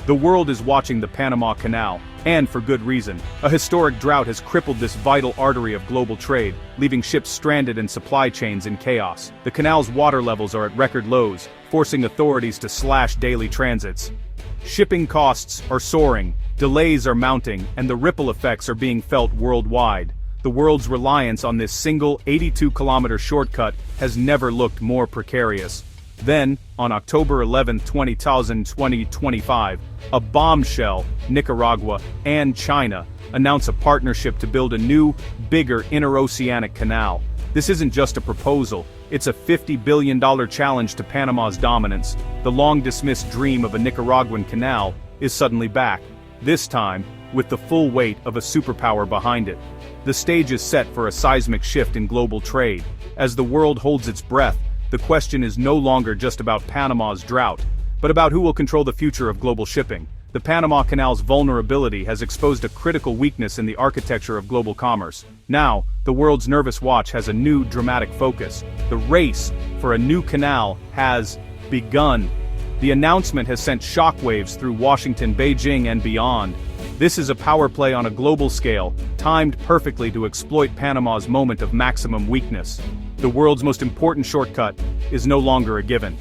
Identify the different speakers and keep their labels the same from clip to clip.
Speaker 1: The world is watching the Panama Canal, and for good reason. A historic drought has crippled this vital artery of global trade, leaving ships stranded and supply chains in chaos. The canal's water levels are at record lows, forcing authorities to slash daily transits. Shipping costs are soaring, delays are mounting, and the ripple effects are being felt worldwide. The world's reliance on this single 82-kilometer shortcut has never looked more precarious. Then, on October 11, 2025, a bombshell, Nicaragua and China announce a partnership to build a new, bigger interoceanic canal. This isn't just a proposal, it's a $50 billion challenge to Panama's dominance. The long-dismissed dream of a Nicaraguan canal is suddenly back, this time with the full weight of a superpower behind it. The stage is set for a seismic shift in global trade. As the world holds its breath, the question is no longer just about Panama's drought, but about who will control the future of global shipping. The Panama Canal's vulnerability has exposed a critical weakness in the architecture of global commerce. Now, the world's nervous watch has a new dramatic focus. The race for a new canal has begun. The announcement has sent shockwaves through Washington, Beijing, and beyond. This is a power play on a global scale, timed perfectly to exploit Panama's moment of maximum weakness. The world's most important shortcut is no longer a given.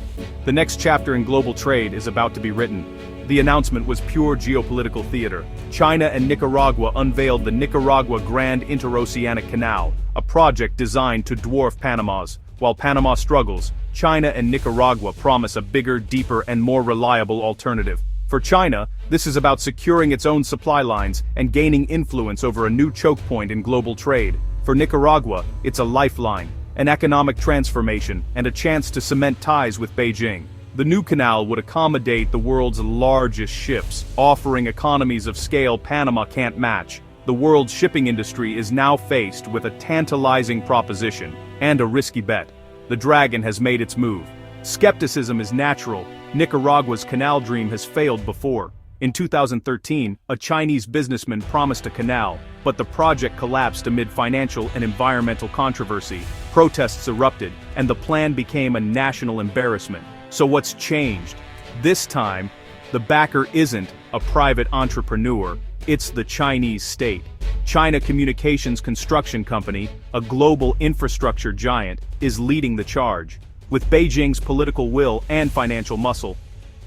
Speaker 1: The next chapter in global trade is about to be written. The announcement was pure geopolitical theater. China and Nicaragua unveiled the Nicaragua Grand Interoceanic Canal, a project designed to dwarf Panama's. While Panama struggles, China and Nicaragua promise a bigger, deeper, and more reliable alternative. For China, this is about securing its own supply lines and gaining influence over a new choke point in global trade. For Nicaragua, it's a lifeline, an economic transformation, and a chance to cement ties with Beijing. The new canal would accommodate the world's largest ships, offering economies of scale Panama can't match. The world's shipping industry is now faced with a tantalizing proposition, and a risky bet. The dragon has made its move. Skepticism is natural. Nicaragua's canal dream has failed before. In 2013, a Chinese businessman promised a canal, but the project collapsed amid financial and environmental controversy. Protests erupted, and the plan became a national embarrassment. So what's changed? This time, the backer isn't a private entrepreneur, it's the Chinese state. China Communications Construction Company, a global infrastructure giant, is leading the charge. With Beijing's political will and financial muscle,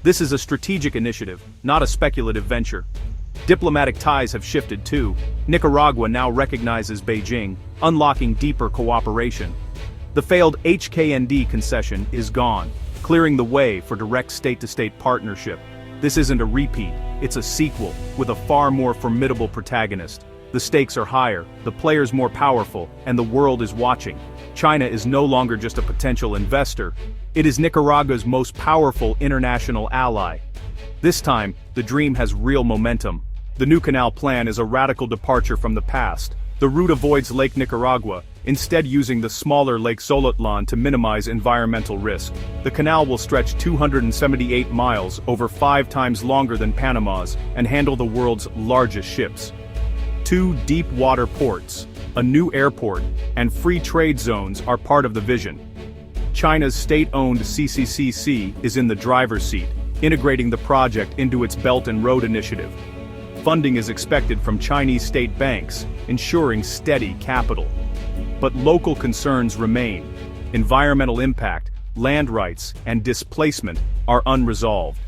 Speaker 1: this is a strategic initiative, not a speculative venture. Diplomatic ties have shifted too. Nicaragua now recognizes Beijing, unlocking deeper cooperation. The failed HKND concession is gone, clearing the way for direct state-to-state partnership. This isn't a repeat, it's a sequel, with a far more formidable protagonist. The stakes are higher, the players more powerful, and the world is watching. China is no longer just a potential investor, it is Nicaragua's most powerful international ally. This time, the dream has real momentum. The new canal plan is a radical departure from the past. The route avoids Lake Nicaragua, instead using the smaller Lake Solotlan to minimize environmental risk. The canal will stretch 278 miles, over 5 times longer than Panama's, and handle the world's largest ships. 2 deep-water ports, a new airport, and free trade zones are part of the vision. China's state-owned CCCC is in the driver's seat, integrating the project into its Belt and Road Initiative. Funding is expected from Chinese state banks, ensuring steady capital. But local concerns remain. Environmental impact, land rights, and displacement are unresolved.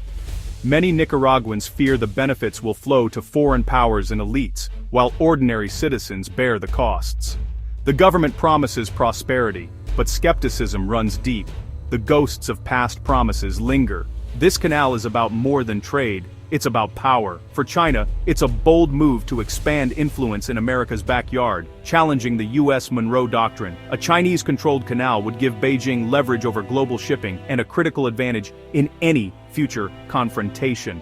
Speaker 1: Many Nicaraguans fear the benefits will flow to foreign powers and elites, while ordinary citizens bear the costs. The government promises prosperity, but skepticism runs deep. The ghosts of past promises linger. This canal is about more than trade, it's about power. For China, it's a bold move to expand influence in America's backyard, challenging the U.S. Monroe Doctrine. A Chinese-controlled canal would give Beijing leverage over global shipping and a critical advantage in any future confrontation.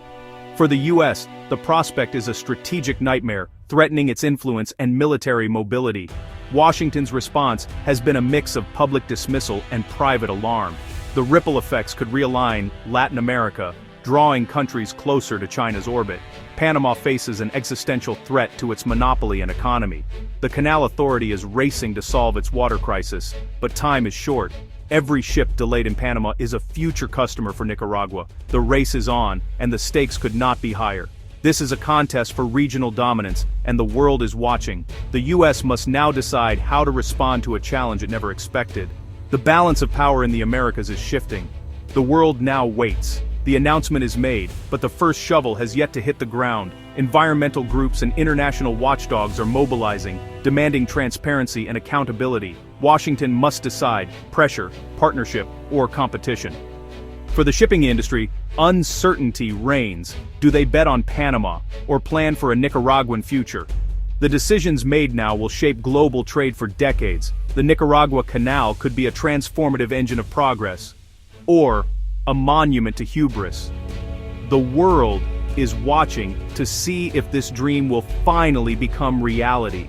Speaker 1: For the U.S., the prospect is a strategic nightmare, threatening its influence and military mobility. Washington's response has been a mix of public dismissal and private alarm. The ripple effects could realign Latin America, drawing countries closer to China's orbit. Panama faces an existential threat to its monopoly and economy. The Canal Authority is racing to solve its water crisis, but time is short. Every ship delayed in Panama is a future customer for Nicaragua. The race is on, and the stakes could not be higher. This is a contest for regional dominance, and the world is watching. The US must now decide how to respond to a challenge it never expected. The balance of power in the Americas is shifting. The world now waits. The announcement is made, but the first shovel has yet to hit the ground. Environmental groups and international watchdogs are mobilizing, demanding transparency and accountability. Washington must decide: pressure, partnership, or competition. For the shipping industry, uncertainty reigns. Do they bet on Panama, or plan for a Nicaraguan future? The decisions made now will shape global trade for decades. The Nicaragua Canal could be a transformative engine of progress, or a monument to hubris. The world is watching to see if this dream will finally become reality.